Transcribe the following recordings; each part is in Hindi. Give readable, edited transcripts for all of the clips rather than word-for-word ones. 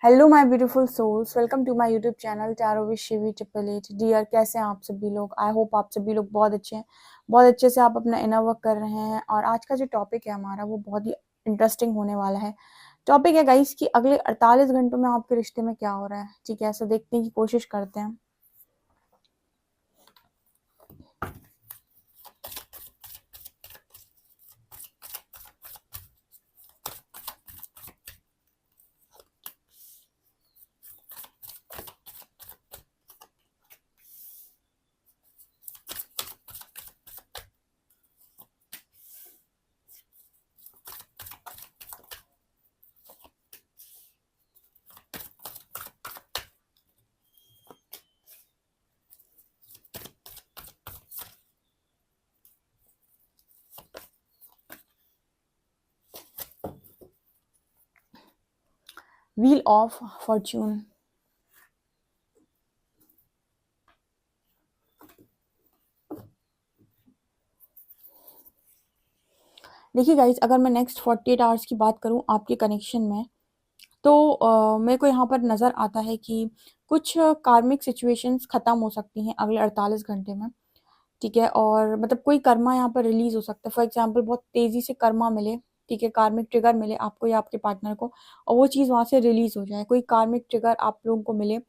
Hello my beautiful souls, welcome to my YouTube channel tarot with Shivi triple eight. Dear, कैसे हैं आप सभी लोग? आई होप आप सभी लोग बहुत अच्छे हैं, बहुत अच्छे से आप अपना इनर वर्क कर रहे हैं। और आज का जो टॉपिक है हमारा वो बहुत ही इंटरेस्टिंग होने वाला है। टॉपिक है गाइस कि अगले 48 घंटों में आपके रिश्ते में क्या हो रहा है। ठीक है, ऐसा देखने की कोशिश करते हैं। Wheel of Fortune. देखिए गाइस, अगर मैं नेक्स्ट 48 आवर्स की बात करूं आपके कनेक्शन में, तो मेरे को यहाँ पर नज़र आता है कि कुछ कार्मिक सिचुएशंस ख़त्म हो सकती हैं अगले 48 घंटे में। ठीक है, और मतलब कोई कर्मा यहाँ पर रिलीज हो सकता है। फॉर एग्जांपल, बहुत तेज़ी से कर्मा मिले, ठीक है, कार्मिक ट्रिगर मिले आपको या आपके पार्टनर को, और वो चीज़ वहाँ से रिलीज हो जाए। कोई कार्मिक ट्रिगर आप लोगों को मिले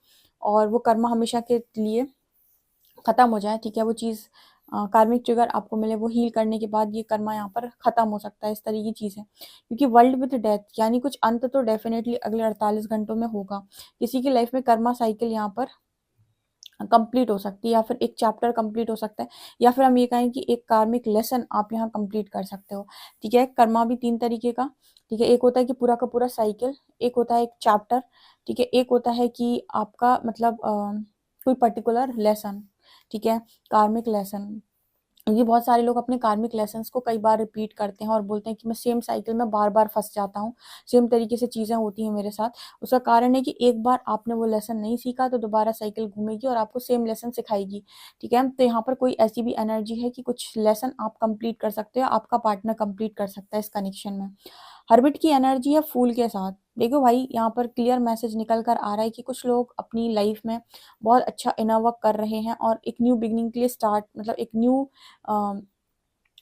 और वो कर्मा हमेशा के लिए खत्म हो जाए। ठीक है, वो चीज़ कार्मिक ट्रिगर आपको मिले, वो हील करने के बाद ये कर्मा यहाँ पर खत्म हो सकता है। इस तरह की चीज़ है, क्योंकि वर्ल्ड विद डेथ यानी कुछ अंत तो डेफिनेटली अगले 48 घंटों में होगा। किसी की लाइफ में कर्मा साइकिल यहाँ पर कंप्लीट हो सकती है, या फिर एक चैप्टर कंप्लीट हो सकता है, या फिर हम ये कहें कि एक कार्मिक लेसन आप यहाँ कंप्लीट कर सकते हो। ठीक है, कर्मा भी 3 तरीके का। ठीक है, एक होता है कि पूरा का पूरा साइकिल, एक होता है एक चैप्टर, ठीक है, एक होता है कि आपका मतलब कोई पर्टिकुलर लेसन। ठीक है, कार्मिक लेसन। ये बहुत सारे लोग अपने कार्मिक लेसन्स को कई बार रिपीट करते हैं और बोलते हैं कि मैं सेम साइकिल में बार बार फंस जाता हूँ, सेम तरीके से चीज़ें होती हैं मेरे साथ। उसका कारण है कि एक बार आपने वो लेसन नहीं सीखा तो दोबारा साइकिल घूमेगी और आपको सेम लेसन सिखाएगी। ठीक है, तो यहाँ पर कोई ऐसी भी एनर्जी है कि कुछ लेसन आप कंप्लीट कर सकते हो, आपका पार्टनर कंप्लीट कर सकता है इस कनेक्शन में। हर्बिट की एनर्जी है फूल के साथ। देखो भाई, यहाँ पर क्लियर मैसेज निकल कर आ रहा है कि कुछ लोग अपनी लाइफ में बहुत अच्छा इनर वर्क कर रहे हैं और एक न्यू बिगनिंग के लिए स्टार्ट, मतलब एक न्यू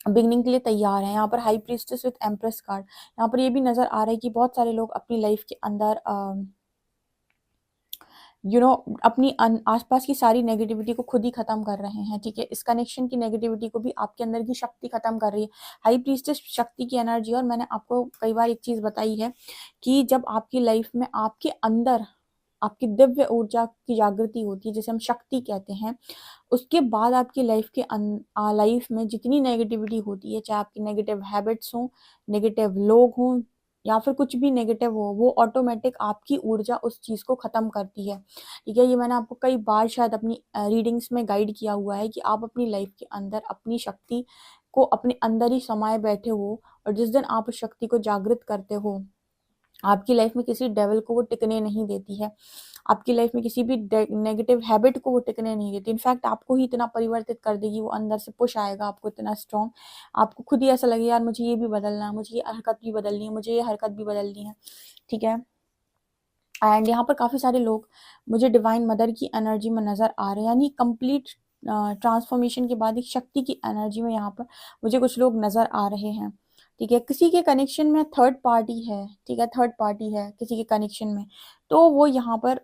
बिगनिंग के लिए तैयार है। यहाँ पर high priestess with empress card, यहाँ पर ये भी नजर आ रहा है कि बहुत सारे लोग अपनी लाइफ के अंदर अपनी आसपास की सारी नेगेटिविटी को खुद ही खत्म कर रहे हैं। ठीक है, इस कनेक्शन की नेगेटिविटी को भी आपके अंदर की शक्ति खत्म कर रही है। हाई प्रीस्टेस शक्ति की एनर्जी। और मैंने आपको कई बार एक चीज बताई है कि जब आपकी लाइफ में आपके अंदर आपकी दिव्य ऊर्जा की जागृति होती है, जिसे हम शक्ति कहते हैं, उसके बाद आपकी लाइफ में जितनी नेगेटिविटी होती है, चाहे आपकी नेगेटिव हैबिट्स हों, नेगेटिव लोग हों, या फिर कुछ भी नेगेटिव हो, वो ऑटोमेटिक आपकी ऊर्जा उस चीज़ को ख़त्म करती है। ठीक है, ये मैंने आपको कई बार शायद अपनी रीडिंग्स में गाइड किया हुआ है कि आप अपनी लाइफ के अंदर अपनी शक्ति को अपने अंदर ही समाये बैठे हो, और जिस दिन आप उस शक्ति को जागृत करते हो, आपकी लाइफ में किसी डेविल को वो टिकने नहीं देती है। आपकी लाइफ में किसी भी नेगेटिव हैबिट को वो टिकने नहीं देती। इनफैक्ट आपको ही इतना परिवर्तित कर देगी, वो अंदर से पुश आएगा आपको इतना स्ट्रॉन्ग, आपको खुद ही ऐसा लगे यार मुझे ये भी बदलना है, मुझे ये हरकत भी बदलनी है, मुझे ये हरकत भी बदलनी है। ठीक है, एंड यहाँ पर काफ़ी सारे लोग मुझे डिवाइन मदर की एनर्जी में नज़र आ रहे हैं, यानी कंप्लीट ट्रांसफॉर्मेशन के बाद एक शक्ति की एनर्जी में यहाँ पर मुझे कुछ लोग नज़र आ रहे हैं। ठीक है, किसी के कनेक्शन में थर्ड पार्टी है। ठीक है, थर्ड पार्टी है किसी के कनेक्शन में, तो वो यहाँ पर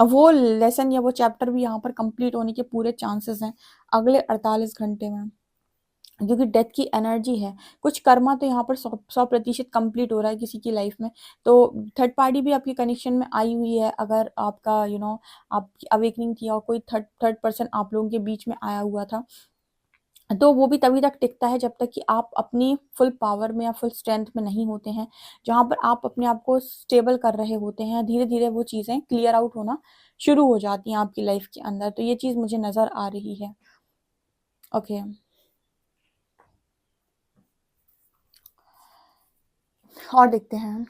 वो लेसन या वो चैप्टर भी यहाँ पर कंप्लीट होने के पूरे चांसेस हैं अगले 48 घंटे में, क्योंकि डेथ की एनर्जी है। कुछ कर्मा तो यहाँ पर 100% कंप्लीट हो रहा है किसी की लाइफ में। तो थर्ड पार्टी भी आपके कनेक्शन में आई हुई है। अगर आपका आप अवेकनिंग किया और कोई थर्ड थर्ड पर्सन आप लोगों के बीच में आया हुआ था, तो वो भी तभी तक टिकता है जब तक कि आप अपनी फुल पावर में या फुल स्ट्रेंथ में नहीं होते हैं। जहाँ पर आप अपने आप को स्टेबल कर रहे होते हैं, धीरे धीरे वो चीज़ें क्लियर आउट होना शुरू हो जाती हैं आपकी लाइफ के अंदर। तो ये चीज़ मुझे नज़र आ रही है। ओके, और देखते हैं।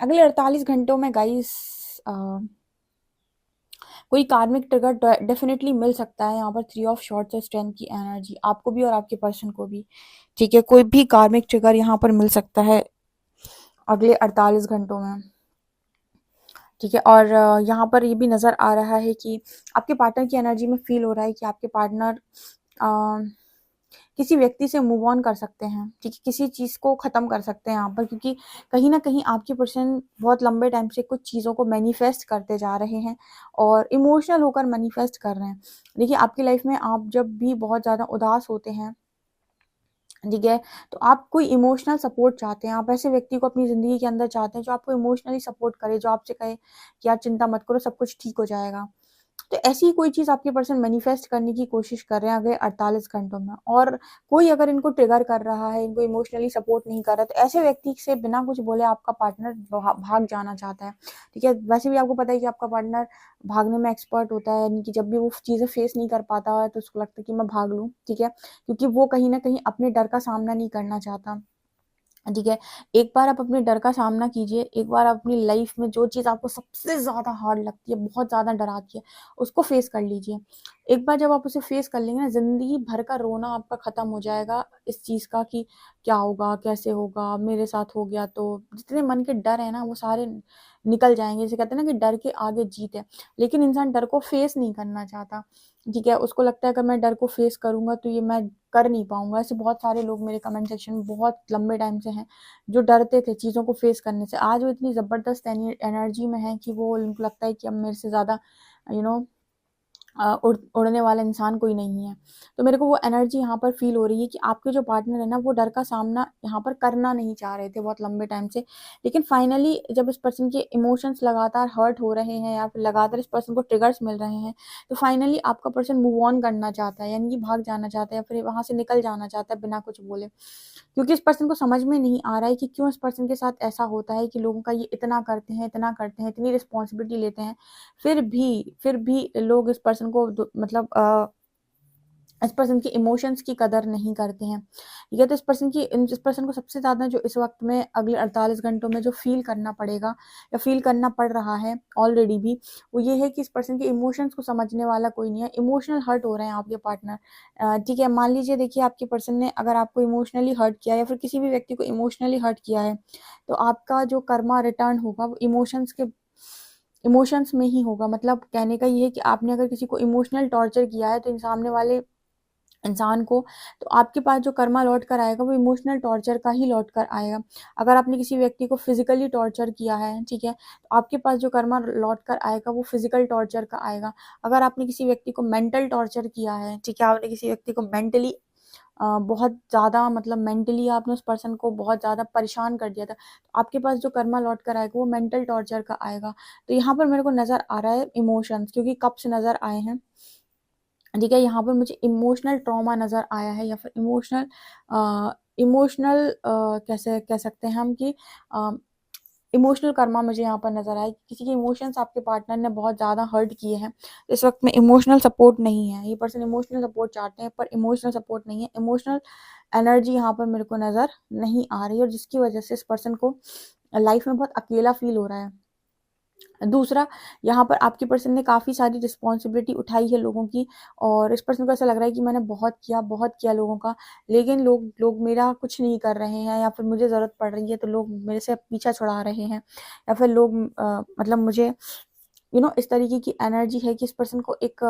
अगले 48 घंटों में गाइस कोई कार्मिक ट्रिगर डेफिनेटली मिल सकता है। यहाँ पर 3 ऑफ शॉर्ट्स है, स्ट्रेंथ की एनर्जी आपको भी और आपके पर्सन को भी, ठीक है। कोई भी कार्मिक ट्रिगर यहाँ पर मिल सकता है अगले 48 घंटों में, ठीक है। और यहाँ पर ये भी नज़र आ रहा है कि आपके पार्टनर की एनर्जी में फील हो रहा है कि आपके पार्टनर किसी व्यक्ति से मूव ऑन कर सकते हैं, ठीक है। किसी चीज़ को ख़त्म कर सकते हैं यहाँ पर, क्योंकि कहीं ना कहीं आपके पर्सन बहुत लंबे टाइम से कुछ चीज़ों को मैनिफेस्ट करते जा रहे हैं और इमोशनल होकर मैनिफेस्ट कर रहे हैं। देखिए, आपकी लाइफ में आप जब भी बहुत ज़्यादा उदास होते हैं, ठीक है, तो आप कोई इमोशनल सपोर्ट चाहते हैं। आप ऐसे व्यक्ति को अपनी ज़िंदगी के अंदर चाहते हैं जो आपको इमोशनली सपोर्ट करे, जो आपसे कहे कि यार चिंता मत करो, सब कुछ ठीक हो जाएगा। तो ऐसी ही कोई चीज़ आपके पर्सन मैनिफेस्ट करने की कोशिश कर रहे हैं अगले 48 घंटों में। और कोई अगर इनको ट्रिगर कर रहा है, इनको इमोशनली सपोर्ट नहीं कर रहा, तो ऐसे व्यक्ति से बिना कुछ बोले आपका पार्टनर भाग जाना चाहता है, ठीक है। वैसे भी आपको पता है कि आपका पार्टनर भागने में एक्सपर्ट होता है, यानी कि जब भी वो चीज़ें फेस नहीं कर पाता है तो उसको लगता है कि मैं भाग लूँ, ठीक है, क्योंकि वो कहीं ना कहीं अपने डर का सामना नहीं करना चाहता, ठीक है। एक बार आप अपने डर का सामना कीजिए, एक बार आप अपनी लाइफ में जो चीज़ आपको सबसे ज़्यादा हार्ड लगती है, बहुत ज़्यादा डराती है, उसको फेस कर लीजिए। एक बार जब आप उसे फेस कर लेंगे ना, ज़िंदगी भर का रोना आपका ख़त्म हो जाएगा इस चीज़ का कि क्या होगा, कैसे होगा, मेरे साथ हो गया तो। जितने मन के डर है ना, वो सारे निकल जाएंगे। जैसे कहते हैं ना कि डर के आगे जीत है, लेकिन इंसान डर को फेस नहीं करना चाहता, ठीक है। उसको लगता है अगर मैं डर को फेस करूंगा तो ये मैं कर नहीं पाऊंगा। ऐसे बहुत सारे लोग मेरे कमेंट सेक्शन में बहुत लंबे टाइम से हैं जो डरते थे चीज़ों को फेस करने से। आज वो इतनी ज़बरदस्त एनर्जी में है कि वो, उनको लगता है कि अब मेरे से ज़्यादा यू नो उड़ने वाला इंसान कोई नहीं है। तो मेरे को वो एनर्जी यहाँ पर फील हो रही है कि आपके जो पार्टनर है ना, वो डर का सामना यहाँ पर करना नहीं चाह रहे थे बहुत लंबे टाइम से, लेकिन फाइनली जब इस पर्सन के इमोशंस लगातार हर्ट हो रहे हैं या फिर लगातार इस पर्सन को ट्रिगर्स मिल रहे हैं, तो फाइनली आपका पर्सन मूव ऑन करना चाहता है, यानी कि भाग जाना चाहता है या फिर वहाँ से निकल जाना चाहता है बिना कुछ बोले। क्योंकि इस पर्सन को समझ में नहीं आ रहा है कि क्यों इस पर्सन के साथ ऐसा होता है कि लोगों का ये इतना करते हैं, इतना करते हैं, इतनी रिस्पॉन्सिबिलिटी लेते हैं, फिर भी लोग इस पर्सन को मतलब इस पर्सन के इमोशंस की कदर नहीं करते हैं। ये तो इस पर्सन को सबसे ज़्यादा जो इस वक्त में अगले 48 घंटों में जो फील करना पड़ेगा या फील करना पड़ रहा है ऑलरेडी भी, वो ये है कि इस पर्सन के इमोशंस को समझने वाला कोई नहीं है। इमोशनल हर्ट हो रहे हैं आपके पार्टनर, ठीक है। मान लीजिए, देखिए, आपके पर्सन ने अगर आपको इमोशनली हर्ट किया या फिर किसी भी व्यक्ति को इमोशनली हर्ट किया है, तो आपका जो कर्मा रिटर्न होगा वो इमोशंस में ही होगा। मतलब कहने का ये है कि आपने अगर किसी को इमोशनल टॉर्चर किया है, तो सामने वाले इंसान को, तो आपके पास जो कर्मा लौट कर आएगा वो इमोशनल टॉर्चर का ही लौट कर आएगा। अगर आपने किसी व्यक्ति को फिजिकली टॉर्चर किया है, ठीक है, तो आपके पास जो कर्मा लौट कर आएगा वो फिजिकल टॉर्चर का आएगा। अगर आपने किसी व्यक्ति को मेंटल टॉर्चर किया है, ठीक है, आपने किसी व्यक्ति को मेंटली बहुत ज़्यादा, मतलब मेंटली आपने उस पर्सन को बहुत ज़्यादा परेशान कर दिया था, तो आपके पास जो कर्मा लौट कर आएगा वो मेंटल टॉर्चर का आएगा। तो यहाँ पर मेरे को नज़र आ रहा है इमोशंस, क्योंकि कब से नज़र आए हैं, ठीक है। यहाँ पर मुझे इमोशनल ट्रॉमा नज़र आया है या फिर इमोशनल कैसे कह सकते हैं हम कि इमोशनल कर्मा मुझे यहाँ पर नज़र आया। किसी के इमोशंस आपके पार्टनर ने बहुत ज़्यादा हर्ट किए हैं, तो इस वक्त में इमोशनल सपोर्ट नहीं है। ये पर्सन इमोशनल सपोर्ट चाहते हैं पर इमोशनल सपोर्ट नहीं है, इमोशनल एनर्जी यहाँ पर मेरे को नज़र नहीं आ रही है, और जिसकी वजह से इस पर्सन को लाइफ में बहुत अकेला फील हो रहा है। दूसरा, यहाँ पर आपके पर्सन ने काफ़ी सारी रिस्पॉन्सिबिलिटी उठाई है लोगों की, और इस पर्सन को ऐसा लग रहा है कि मैंने बहुत किया लोगों का, लेकिन लोग लोग मेरा कुछ नहीं कर रहे हैं, या फिर मुझे ज़रूरत पड़ रही है तो लोग मेरे से पीछा छुड़ा रहे हैं, या फिर लोग मतलब मुझे इस तरीके की एनर्जी है कि इस पर्सन को एक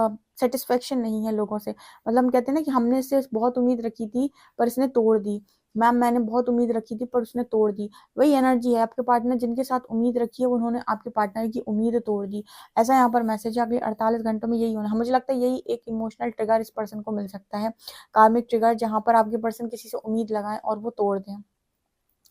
सेटिस्फेक्शन नहीं है लोगों से। मतलब हम कहते हैं ना कि हमने इससे बहुत उम्मीद रखी थी पर इसने तोड़ दी। मैम, मैंने बहुत उम्मीद रखी थी पर उसने तोड़ दी। वही एनर्जी है आपके पार्टनर जिनके साथ उम्मीद रखी है, उन्होंने आपके पार्टनर की उम्मीद तोड़ दी। ऐसा यहाँ पर मैसेज है, अगले 48 घंटों में यही होना है। मुझे लगता है यही एक इमोशनल ट्रिगर इस पर्सन को मिल सकता है, कार्मिक ट्रिगर, जहाँ पर आपके पर्सन किसी से उम्मीद लगाएं और वो तोड़ दें,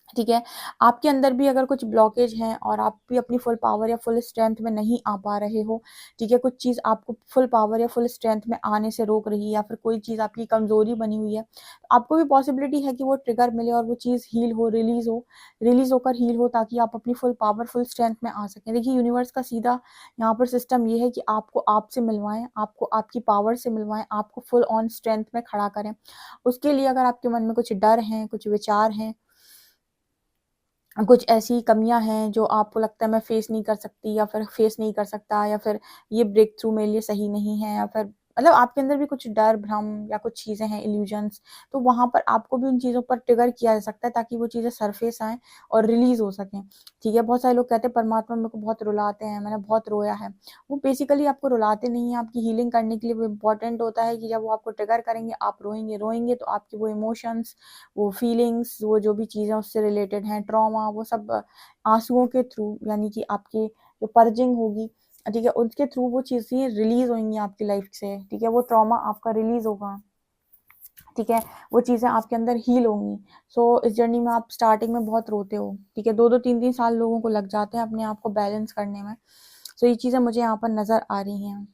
ठीक है। आपके अंदर भी अगर कुछ ब्लॉकेज हैं और आप भी अपनी फुल पावर या फुल स्ट्रेंथ में नहीं आ पा रहे हो, ठीक है, कुछ चीज़ आपको फुल पावर या फुल स्ट्रेंथ में आने से रोक रही है, या फिर कोई चीज़ आपकी कमज़ोरी बनी हुई है, तो आपको भी पॉसिबिलिटी है कि वो ट्रिगर मिले और वो चीज़ हील हो, रिलीज होकर हील हो, ताकि आप अपनी फुल पावर फुल स्ट्रेंथ में आ सकें। देखिए, यूनिवर्स का सीधा यहाँ पर सिस्टम ये है कि आपको आपसे मिलवाएं, आपको आपकी पावर से मिलवाएं, आपको फुल ऑन स्ट्रेंथ में खड़ा करें। उसके लिए अगर आपके मन में कुछ डर हैं, कुछ विचार हैं, कुछ ऐसी कमियां हैं जो आपको लगता है मैं फेस नहीं कर सकती या फिर फेस नहीं कर सकता, या फिर ये ब्रेक थ्रू मेरे लिए सही नहीं है, या फिर मतलब आपके अंदर भी कुछ डर भ्रम या कुछ चीज़ें हैं, इल्यूजन्स, तो वहां पर आपको भी उन चीज़ों पर ट्रिगर किया जा सकता है ताकि वो चीज़ें सरफेस आए और रिलीज हो सकें। ठीक है, बहुत सारे लोग कहते हैं परमात्मा मेरे को बहुत रुलाते हैं, मैंने बहुत रोया है। वो बेसिकली आपको रुलाते नहीं है, आपकी हीलिंग करने के लिए वो इम्पोर्टेंट होता है कि जब वो आपको ट्रिगर करेंगे आप रोएंगे रोएंगे तो आपके वो इमोशंस, वो फीलिंग्स, वो जो भी चीज़ें उससे रिलेटेड हैं, ट्रॉमा, वो सब आंसुओं के थ्रू, यानी कि आपकी जो पर्जिंग होगी, ठीक है, उसके थ्रू वो चीज़ें रिलीज होंगी आपकी लाइफ से। ठीक है, वो ट्रॉमा आपका रिलीज होगा। ठीक है, वो चीज़ें आपके अंदर हील होंगी। सो इस जर्नी में आप स्टार्टिंग में बहुत रोते हो। ठीक है, 2-2 3-3 साल लोगों को लग जाते हैं अपने आप को बैलेंस करने में। सो ये चीज़ें मुझे यहाँ पर नज़र आ रही हैं।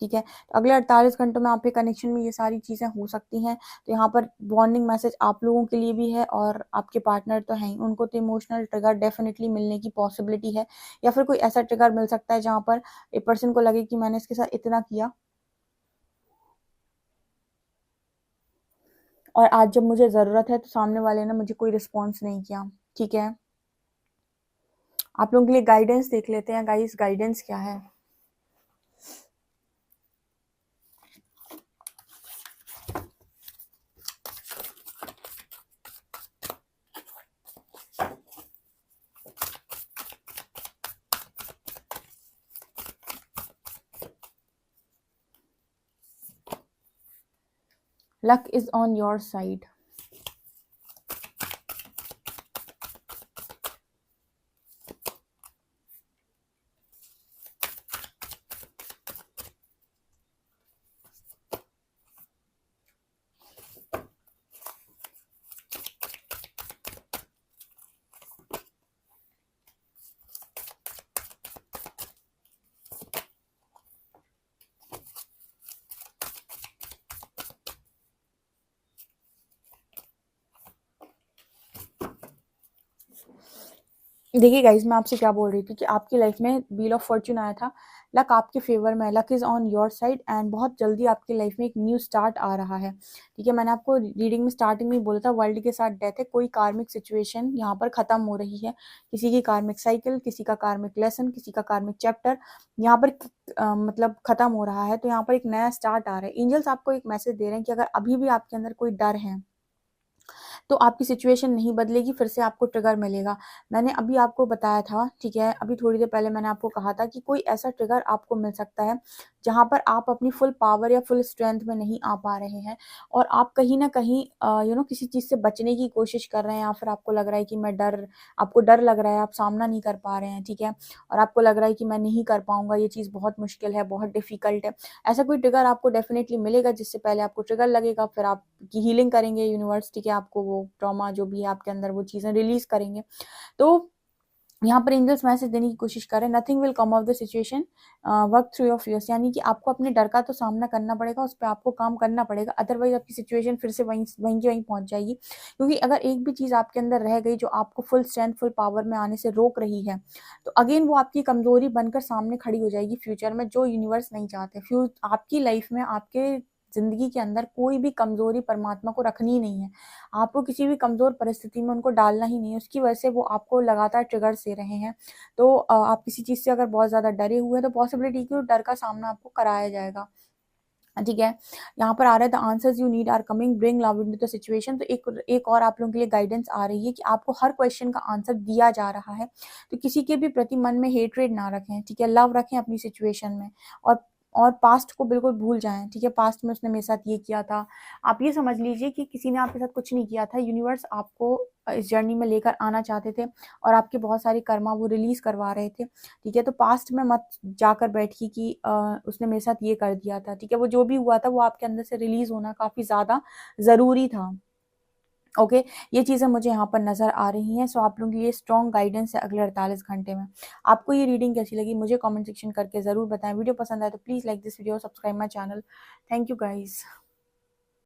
ठीक है, तो अगले 48 घंटों में आपके कनेक्शन में ये सारी चीज़ें हो सकती हैं। तो यहाँ पर वार्निंग मैसेज आप लोगों के लिए भी है, और आपके पार्टनर तो हैं ही, उनको तो इमोशनल ट्रिगर डेफिनेटली मिलने की पॉसिबिलिटी है, या फिर कोई ऐसा ट्रिगर मिल सकता है जहाँ पर एक पर्सन को लगे कि मैंने इसके साथ इतना किया और आज जब मुझे ज़रूरत है तो सामने वाले ने मुझे कोई रिस्पॉन्स नहीं किया। ठीक है, आप लोगों के लिए गाइडेंस देख लेते हैं गाइस, गाइडेंस क्या है। Luck is on your side. देखिए गाइज, मैं आपसे क्या बोल रही थी कि आपकी लाइफ में व्हील ऑफ फॉर्च्यून आया था, लक आपके फेवर में, luck is on your side, and बहुत जल्दी आपकी लाइफ में एक न्यू स्टार्ट आ रहा है। ठीक है, मैंने आपको रीडिंग में स्टार्टिंग में बोला था वर्ल्ड के साथ डेथ है, कोई कार्मिक सिचुएशन यहाँ पर खत्म हो रही है, किसी की कार्मिक साइकिल, किसी का कार्मिक लेसन, किसी का कार्मिक चैप्टर यहाँ पर मतलब खत्म हो रहा है। तो यहाँ पर एक नया स्टार्ट आ रहा है। एंजल्स आपको एक मैसेज दे रहे हैं कि अगर अभी भी आपके अंदर कोई डर है तो आपकी सिचुएशन नहीं बदलेगी, फिर से आपको ट्रिगर मिलेगा। मैंने अभी आपको बताया था, ठीक है, अभी थोड़ी देर पहले मैंने आपको कहा था कि कोई ऐसा ट्रिगर आपको मिल सकता है जहाँ पर आप अपनी फुल पावर या फुल स्ट्रेंथ में नहीं आ पा रहे हैं, और आप कहीं ना कहीं किसी चीज़ से बचने की कोशिश कर रहे हैं, या फिर आपको लग रहा है कि आपको डर लग रहा है, आप सामना नहीं कर पा रहे हैं। ठीक है, और आपको लग रहा है कि मैं नहीं कर पाऊंगा, ये चीज़ बहुत मुश्किल है, बहुत डिफिकल्ट है। ऐसा कोई ट्रिगर आपको डेफिनेटली मिलेगा जिससे पहले आपको ट्रिगर लगेगा, फिर आपकी हीलिंग करेंगे यूनिवर्स। ठीक है, आपको वो ट्रॉमा जो भी है आपके अंदर वो चीज़ें रिलीज करेंगे। तो यहाँ पर एंजल्स मैसेज देने की कोशिश कर रहे हैं, nothing will come of the situation, work through your fears, यानी कि आपको अपने डर का तो सामना करना पड़ेगा, उस पर आपको काम करना पड़ेगा, अदरवाइज आपकी सिचुएशन फिर से वहीं वहीं की वहीं पहुंच जाएगी। क्योंकि अगर एक भी चीज़ आपके अंदर रह गई जो आपको फुल स्ट्रेंथ फुल पावर में आने से रोक रही है, तो अगेन वो आपकी कमजोरी बनकर सामने खड़ी हो जाएगी फ्यूचर में, जो यूनिवर्स नहीं चाहते। आपकी लाइफ में, आपके जिंदगी के अंदर कोई भी कमजोरी परमात्मा को रखनी ही नहीं है। आपको किसी भी कमजोर परिस्थिति में उनको डालना ही नहीं है, उसकी वजह से वो आपको लगातार ट्रिगर्स दे रहे हैं। तो आप किसी चीज़ से अगर बहुत ज़्यादा डरे हुए हैं तो पॉसिबिलिटी कि डर का सामना आपको कराया जाएगा। ठीक है, यहाँ पर आ रहा है the answers you need are coming, bring love into the situation. तो एक और आप लोगों के लिए गाइडेंस आ रही है कि आपको हर क्वेश्चन का आंसर दिया जा रहा है, तो किसी के भी प्रति मन में हेट्रेड ना रखें। ठीक है, लव रखें अपनी सिचुएशन में, और पास्ट को बिल्कुल भूल जाएं। ठीक है, पास्ट में उसने मेरे साथ ये किया था, आप ये समझ लीजिए कि किसी ने आपके साथ कुछ नहीं किया था, यूनिवर्स आपको इस जर्नी में लेकर आना चाहते थे, और आपके बहुत सारे कर्मा वो रिलीज करवा रहे थे। ठीक है, तो पास्ट में मत जाकर बैठिए कि उसने मेरे साथ ये कर दिया था। ठीक है, वो जो भी हुआ था वो आपके अंदर से रिलीज होना काफी ज्यादा जरूरी था। ओके, ये चीजें मुझे यहाँ पर नजर आ रही हैं। सो आप लोगों के लिए स्ट्रॉन्ग गाइडेंस है अगले 48 घंटे में। आपको ये रीडिंग कैसी लगी मुझे कमेंट सेक्शन करके जरूर बताएं। वीडियो पसंद आए तो please like this video, subscribe my channel. Thank you guys.